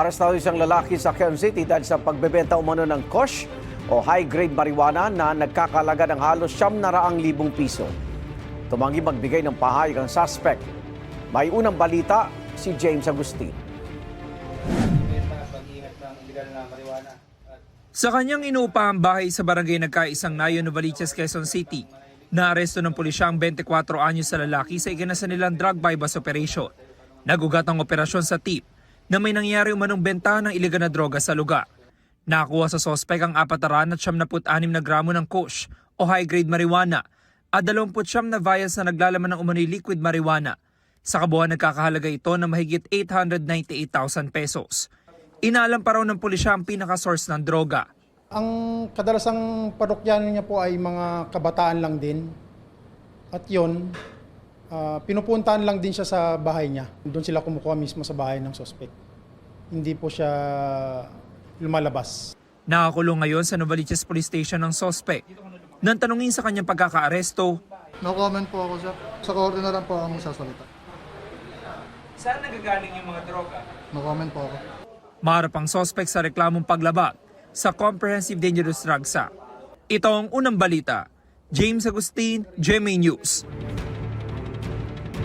Arestado isang lalaki sa Quezon City dahil sa pagbebenta umano ng kush o high-grade marijuana na nagkakalaga ng halos 700,000 piso. Tumanggi magbigay ng pahayag ang suspect. May unang balita si James Agustin. Sa kanyang inuupahang bahay sa barangay Nagkaisang Nayo, Novaliches, Quezon City, naaresto ng pulisya ang 24 anyos sa lalaki sa ikinasa nilang drug bypass operation. Nagugat ang operasyon sa tip na may nangyari umanong benta ng iligal na droga sa lugar. Nakakuha sa sospek ang 476 na gramo ng kush o high-grade marijuana at 29 na vials na naglalaman ng umano'y liquid marijuana. Sa kabuuan nagkakahalaga ito ng mahigit 898,000 pesos. Inaalam pa raw ng pulisya ang pinaka-source ng droga. Ang kadalasang parokyano niya po ay mga kabataan lang din. At yun, pinupuntahan lang din siya sa bahay niya. Doon sila kumukuha mismo sa bahay ng suspect. Hindi po siya lumalabas. Nakakulong ngayon sa Novaliches Police Station ng suspect. Nang tanungin sa kanyang pagkakaaresto, No comment po ako, sir. Sa korte na lang po ako magsasalita. saan nagagaling yung mga droga? No comment po ako. Maharap ang suspect sa reklamong paglabag sa Comprehensive Dangerous Drugs Act. Ito ang unang balita. James Agustin, GMA News.